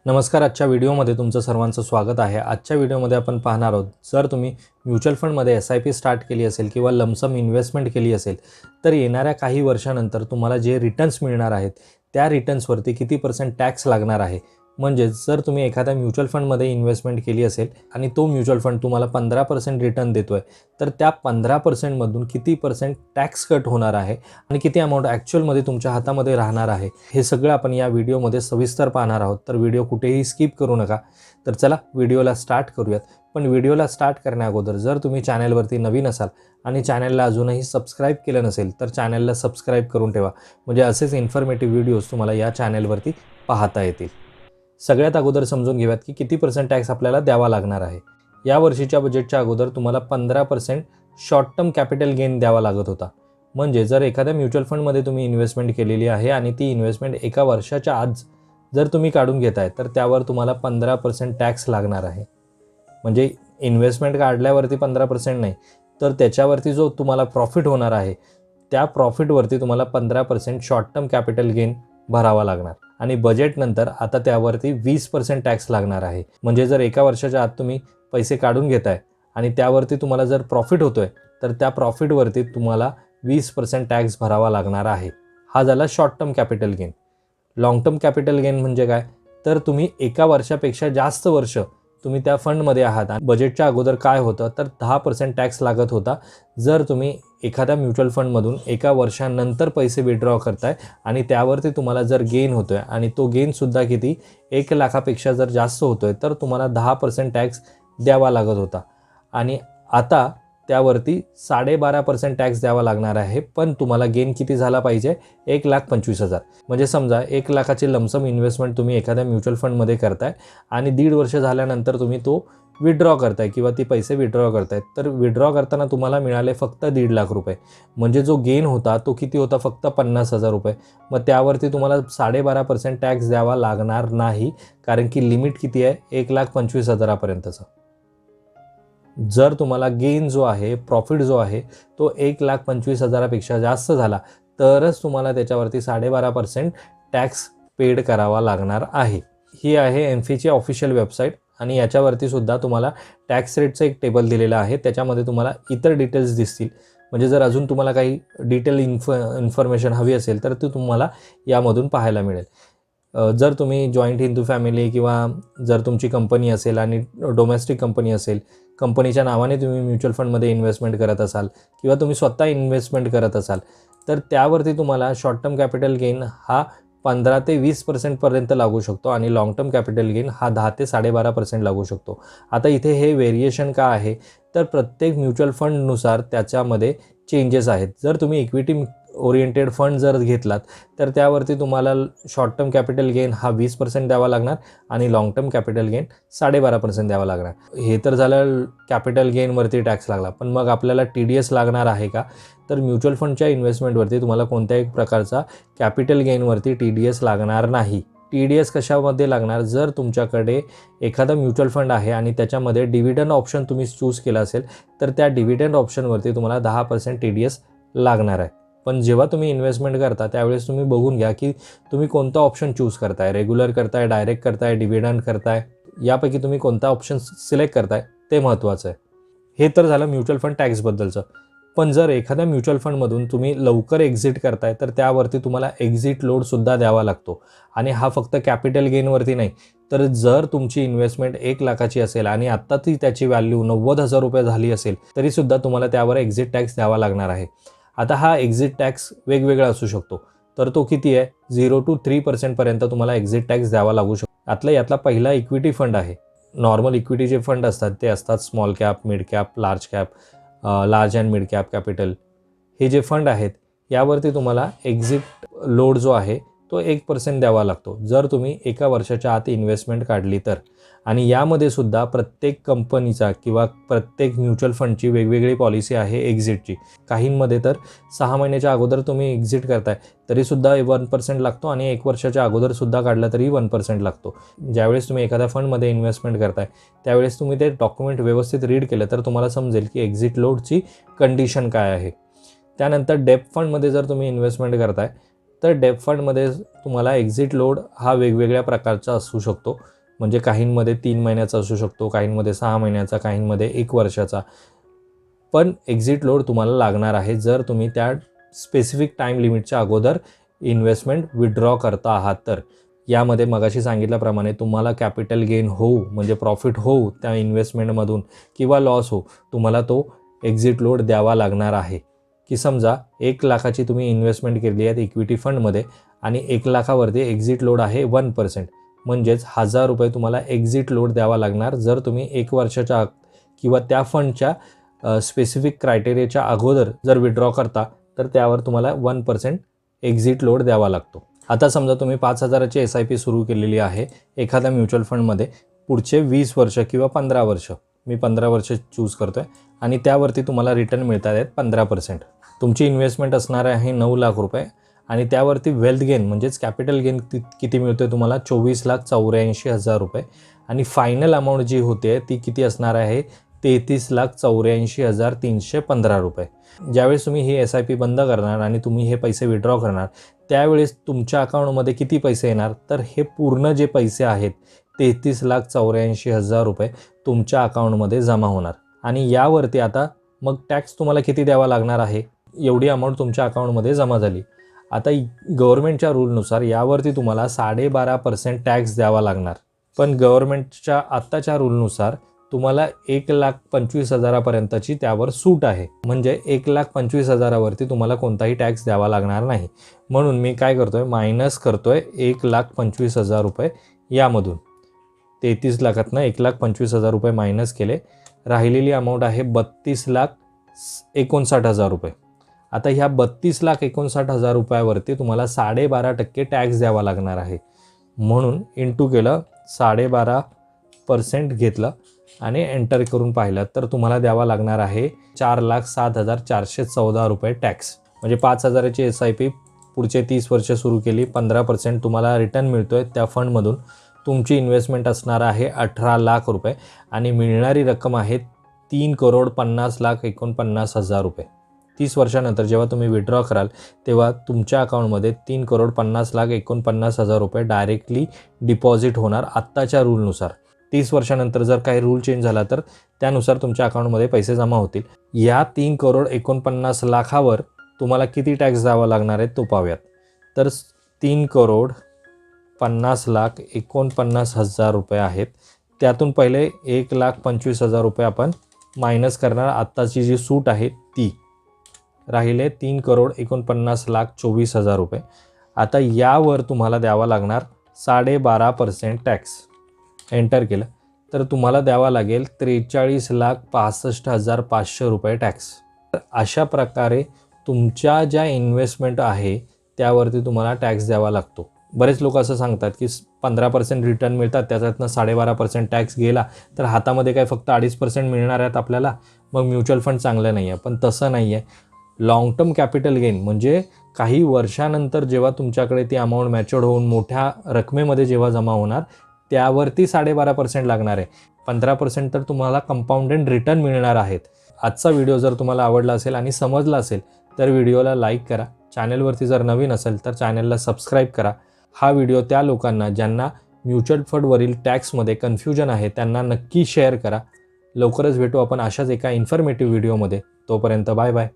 नमस्कार. आजच्या व्हिडिओमध्ये तुमचं सर्वांचं स्वागत आहे. आजच्या व्हिडिओमध्ये आपण पाहणार आहोत, जर तुम्ही म्युच्युअल फंडमध्ये SIP स्टार्ट केली असेल किंवा लमसम इन्व्हेस्टमेंट केली असेल तर येणाऱ्या काही वर्षानंतर तुम्हाला जे रिटर्न्स मिळणार आहेत त्या रिटर्न्सवरती किती % टॅक्स लागणार आहे. म्हणजे जर तुम्ही एखाद्या म्युच्युअल फंडमध्ये इन्व्हेस्टमेंट केली असेल आणि तो म्युच्युअल फंड तुम्हाला 15% रिटर्न देतोय तर त्या 15% मधून किती % टॅक्स कट होणार आहे आणि किती अमाऊंट ॲक्च्युअलमध्ये तुमच्या हातामध्ये राहणार आहे, हे सगळं आपण या व्हिडिओमध्ये सविस्तर पाहणार आहोत. तर व्हिडिओ कुठेही स्किप करू नका. तर चला व्हिडिओला स्टार्ट करूयात. पण व्हिडिओला स्टार्ट करण्याअगोदर जर तुम्ही चॅनलवरती नवीन असाल आणि चॅनलला अजूनही सबस्क्राईब केलं नसेल तर चॅनलला सबस्क्राईब करून ठेवा, म्हणजे असेच इन्फॉर्मेटिव्ह व्हिडिओज तुम्हाला या चॅनलवरती पाहता येतील. सगळ्यात अगोदर समजून घेऊयात की किती % टॅक्स आपल्याला द्यावा लागणार आहे. या वर्षीच्या बजेटच्या अगोदर तुम्हाला 15% शॉर्ट टर्म कॅपिटल गेन द्यावा लागत होता. म्हणजे जर एखाद्या म्युच्युअल फंडमध्ये तुम्ही इन्व्हेस्टमेंट केलेली आहे आणि ती इन्व्हेस्टमेंट एका वर्षाच्या आत जर तुम्ही काढून घेताय तर त्यावर तुम्हाला 15% टॅक्स लागणार आहे. म्हणजे इन्व्हेस्टमेंट काढल्यावरती 15% नाही, तर त्याच्यावरती जो तुम्हाला प्रॉफिट होणार आहे त्या प्रॉफिटवरती तुम्हाला 15% शॉर्ट टर्म कॅपिटल गेन भरावा लागणार आणि बजेटनंतर आता त्यावरती 20% टॅक्स लागणार आहे. म्हणजे जर एका वर्षाच्या आत तुम्ही पैसे काढून घेताय आणि त्यावरती तुम्हाला जर प्रॉफिट होतोय तर त्या प्रॉफिटवरती तुम्हाला 20% टॅक्स भरावा लागणार आहे. हा झाला short term capital gain. Long term capital gain म्हणजे काय, तर तुम्ही एका वर्षापेक्षा जास्त वर्ष तुम्ही त्या फंडमध्ये आहात. बजेटच्या अगोदर काय होतं तर 10% टॅक्स लागत होता जर तुम्ही एखाद्या म्युच्युअल फंडमधून एका वर्षानंतर पैसे विड्रॉ करताय आणि त्यावरती तुम्हाला जर गेन होतोय आणि तो गेनसुद्धा किती 1 लाखापेक्षा जर जास्त होतोय तर तुम्हाला 10% टॅक्स द्यावा लागत होता. आणि आता त्यावरती 12.5% टॅक्स द्यावा लागणार आहे. पण तुम्हाला गेन किती झाला पाहिजे, 1,25,000. म्हणजे समजा 1 लाखाची लमसम इन्व्हेस्टमेंट तुम्ही एखाद्या म्युच्युअल फंडमध्ये करताय आणि 1.5 वर्ष झाल्यानंतर तुम्ही तो विड्रॉ करताय किंवा ती पैसे विड्रॉ करताय, तर विड्रॉ करताना तुम्हाला मिळाले फक्त 1.5 लाख रुपये. म्हणजे जो गेन होता तो किती होता, फक्त 50,000 रुपये. मग त्यावरती तुम्हाला 12.5% टॅक्स द्यावा लागणार नाही, कारण की लिमिट किती आहे, 1,25,000पर्यंतचं. जर तुम्हाला गेन जो आहे, प्रॉफिट जो आहे तो 1,25,000पेक्षा जास्त झाला तरच तुम्हाला त्याच्यावरती 12.5% टॅक्स पेड करावा लागणार आहे. ही आहे एन्फीची ऑफिशियल वेबसाईट आणि याच्यावरती सुद्धा तुम्हाला टॅक्स रेटचं एक टेबल दिलेलं आहे. त्याच्यामध्ये तुम्हाला इतर डिटेल्स दिसतील. म्हणजे जर अजून तुम्हाला काही डिटेल इन्फॉर्मेशन हवी असेल तर ती तुम्हाला यामधून पाहायला मिळेल. जर तुम्ही जॉईंट हिंदू फॅमिली किंवा जर तुमची कंपनी असेल आणि डोमेस्टिक कंपनी असेल, कंपनीच्या नावाने तुम्ही म्युच्युअल फंडमध्ये इन्व्हेस्टमेंट करत असाल किंवा तुम्ही स्वतः इन्व्हेस्टमेंट करत असाल तर त्यावरती तुम्हाला शॉर्ट टर्म कॅपिटल गेन हा 15 ते 20% पर्यंत लागू शकतो आणि लाँग टर्म कॅपिटल गेन हा 10 ते 12.5% लागू शकतो. आता इथे हे व्हेरिएशन का आहे, तर प्रत्येक म्युच्युअल फंडनुसार त्याच्यामध्ये चेंजेस आहेत. जर तुम्ही इक्विटी ओरिएंटेड फंड जर घेतलात तर त्यावरती तुम्हाला शॉर्ट टर्म कॅपिटल गेन हा 20% द्यावा लागणार आणि लाँग टर्म कॅपिटल गेन 12.5% द्यावा लागणार. हे तर झालं कॅपिटल गेनवरती टॅक्स लागला. पण मग आपल्याला TDS लागणार आहे का, तर म्युच्युअल फंडच्या इन्व्हेस्टमेंटवरती तुम्हाला कोणत्याही प्रकारचा कॅपिटल गेनवरती TDS लागणार नाही. TDS कशामध्ये लागणार, जर तुमच्याकडे एखादा म्युच्युअल फंड आहे आणि त्याच्यामध्ये डिव्हिडंड ऑप्शन तुम्ही चूज केला असेल तर त्या डिव्हिडंड ऑप्शनवरती तुम्हाला 10% TDS लागणार आहे. पण जेव्हा तुम्ही इन्व्हेस्टमेंट करता त्यावेळेस तुम्ही बघून घ्या की तुम्ही कोणता ऑप्शन चूज करताय, रेग्युलर करताय, डायरेक्ट करताय, डिव्हिडंड करताय, यापैकी तुम्ही कोणता ऑप्शन सिलेक्ट करताय ते महत्त्वाचं आहे. हे तर झालं म्युच्युअल फंड टॅक्सबद्दलचं. पण जर एखाद्या म्युच्युअल फंडमधून तुम्ही लवकर एक्झिट करताय तर त्यावरती तुम्हाला एक्झिट लोडसुद्धा द्यावा लागतो. आणि हा फक्त कॅपिटल गेनवरती नाही, तर जर तुमची इन्व्हेस्टमेंट 1 लाखाची असेल आणि आत्ता ती त्याची व्हॅल्यू 90,000 रुपये झाली असेल तरीसुद्धा तुम्हाला त्यावर एक्झिट टॅक्स द्यावा लागणार आहे. आता हा एक्झिट टॅक्स वेगवेगळा असू शकतो, तर तो किती आहे, 0 to 3% पर्यंत तुम्हाला एक्झिट टॅक्स द्यावा लागू शकतो. यातला पहिला इक्विटी फंड आहे. नॉर्मल इक्विटी जे फंड असतात ते असतात small cap, mid cap, large cap, large and mid cap capital. हे जे फंड आहेत यावरती तुम्हाला एक्झिट लोड जो आहे तो 1% द्यावा लागतो जर तुम्ही एका वर्षाच्या आत इन्व्हेस्टमेंट काढली तर. आणि यामध्ये सुद्धा प्रत्येक कंपनीचा किंवा प्रत्येक म्युच्युअल फंडची वेगवेगळी पॉलिसी आहे एक्झिटची. काहींमध्ये तर 6 महिन्याच्या अगोदर तुम्ही एक्झिट करताय तरीसुद्धा 1% लागतो आणि 1 वर्षाच्या अगोदरसुद्धा काढला तरी 1% लागतो. ज्यावेळेस तुम्ही एखाद्या फंडमध्ये इन्व्हेस्टमेंट करताय त्यावेळेस तुम्ही ते डॉक्युमेंट व्यवस्थित रीड केलं तर तुम्हाला समजेल की एक्झिट लोडची कंडिशन काय आहे. त्यानंतर डेब्ट फंडमध्ये जर तुम्ही इन्व्हेस्टमेंट करताय तर डेट फंडमध्ये तुम्हाला एक्झिट लोड हा वेगवेगळ्या प्रकारचा असू शकतो. म्हणजे काहींमध्ये 3 महिन्याचा असू शकतो, काहींमध्ये 6 महिन्याचा, काहींमध्ये 1 वर्षाचा. पण एक्झिट लोड तुम्हाला लागणार आहे जर तुम्ही त्या स्पेसिफिक टाईम लिमिटच्या अगोदर इन्व्हेस्टमेंट विथड्रॉ करता आहात तर. यामध्ये मगाशी सांगितल्याप्रमाणे तुम्हाला कॅपिटल गेन होऊ म्हणजे प्रॉफिट होऊ त्या इन्व्हेस्टमेंटमधून किंवा लॉस हो, तुम्हाला तो एक्झिट लोड द्यावा लागणार आहे. की समजा 1 लाखाची तुम्ही इन्व्हेस्टमेंट केली आहे इक्विटी फंडमध्ये आणि 1 लाखावरती एक्झिट लोड आहे 1%, म्हणजेच ₹1000 तुम्हाला एक्झिट लोड द्यावा लागणार जर तुम्ही 1 वर्षाच्या किंवा त्या फंडच्या स्पेसिफिक क्रायटेरियाच्या अगोदर जर विथड्रॉ करता तर त्यावर तुम्हाला 1% एक्झिट लोड द्यावा लागतो. आता समजा तुम्ही 5,000ची SIP सुरू केलेली आहे एखाद्या म्युच्युअल फंडमध्ये पुढचे 20 वर्ष किंवा 15 वर्ष, मी 15 वर्ष चूज करतो आहे आणि त्यावरती तुम्हाला रिटर्न मिळतात आहेत 15%. तुमची इन्व्हेस्टमेंट असणार आहे ₹9,00,000 आणि त्यावरती वेल्थ गेन म्हणजेच कॅपिटल गेन किती मिळतो आहे तुम्हाला ₹24,84,000 आणि फायनल अमाऊंट जी होते ती किती असणार आहे ₹33,84,315. ज्यावेळेस तुम्ही ही SIP बंद करणार आणि तुम्ही हे पैसे विथड्रॉ करणार त्यावेळेस तुमच्या अकाउंटमध्ये किती पैसे येणार तर हे पूर्ण जे पैसे आहेत ₹33,84,000 तुमच्या अकाउंटमध्ये जमा होणार. आणि यावरती आता मग टॅक्स तुम्हाला किती द्यावा लागणार आहे, एवढी अमाऊंट तुमच्या अकाउंटमध्ये जमा झाली. आता गव्हर्नमेंटच्या रूलनुसार यावरती तुम्हाला 12.5% टॅक्स द्यावा लागणार. पण गव्हर्नमेंटच्या आत्ताच्या रूलनुसार तुम्हाला 1,25,000 पर्यंतची त्यावर सूट आहे. म्हणजे 1,25,000 तुम्हाला कोणताही टॅक्स द्यावा लागणार नाही. म्हणून मी काय करतोय मायनस करतोय 1,25,000 यामधून. 33 लाखातनं 1,25,000 मायनस केले, राहिलेली अमाऊंट आहे 32,59,000. आता ह्या 32,59,000 वरती तुम्हाला 12.5% टॅक्स द्यावा लागणार आहे. म्हणून इंटू केलं 12.5% घेतलं आणि एंटर करून पाहिलं तर तुम्हाला द्यावा लागणार आहे 4,07,414 टॅक्स. म्हणजे 5,000ची SIP पुढचे 30 वर्ष सुरू केली, 15% तुम्हाला रिटर्न मिळतो आहे त्या फंडमधून. तुमची इन्व्हेस्टमेंट असणार आहे ₹18,00,000 आणि मिळणारी रक्कम आहे ₹3,50,49,000. 30 वर्षानंतर जेव्हा तुम्ही विथड्रॉ कराल तेव्हा तुमच्या अकाउंटमध्ये ₹3,50,49,000 डायरेक्टली डिपॉझिट होणार आत्ताच्या रूलनुसार. 30 वर्षानंतर जर काही रूल चेंज झाला तर त्यानुसार तुमच्या अकाउंटमध्ये पैसे जमा होतील. या ₹3,49,00,000वर तुम्हाला किती टॅक्स द्यावा लागणार आहे तो पाहूयात. तर ₹3,50,49,000 आहेत. त्यातून पहिले ₹1,25,000 आपण मायनस करणार. आत्ताची जी सूट आहे ती राहिले ₹3,49,24,000. आता यावर तुम्हाला द्यावा लागणार 12.5% टॅक्स. एंटर केलं तर तुम्हाला द्यावा लागेल ₹43,65,500 टॅक्स. तर अशा प्रकारे तुमच्या ज्या इन्व्हेस्टमेंट आहे त्यावरती तुम्हाला टॅक्स द्यावा लागतो. बरेच लोक असं सांगतात की 15% रिटर्न मिळतात, त्याच्यातनं 12.5% टॅक्स गेला तर हातामध्ये काय फक्त 2.5% मिळणार आहेत आपल्याला, मग म्युच्युअल फंड चांगलं नाही आहे. पण तसं नाही आहे. लाँग टर्म कॅपिटल गेन म्हणजे काही वर्षानंतर जेव्हा तुमच्याकडे ती अमाऊंट मॅच्युअर्ड होऊन मोठ्या रकमेमध्ये जेव्हा जमा होणार त्यावरती 12.5% लागणार आहे. 15% तर तुम्हाला कंपाऊंडेड रिटर्न मिळणार आहेत. आजचा व्हिडिओ जर तुम्हाला आवडला असेल आणि समजला असेल तर व्हिडिओला लाईक करा. चॅनलवरती जर नवीन असेल तर चॅनलला सबस्क्राईब करा. हा व्हिडिओ त्या लोकांना ज्यांना म्युच्युअल फंडवरील टॅक्समध्ये कन्फ्युजन आहे त्यांना नक्की शेअर करा. लवकरच भेटू आपण अशाच एका इन्फॉर्मेटिव्ह व्हिडिओमध्ये. तोपर्यंत बाय बाय.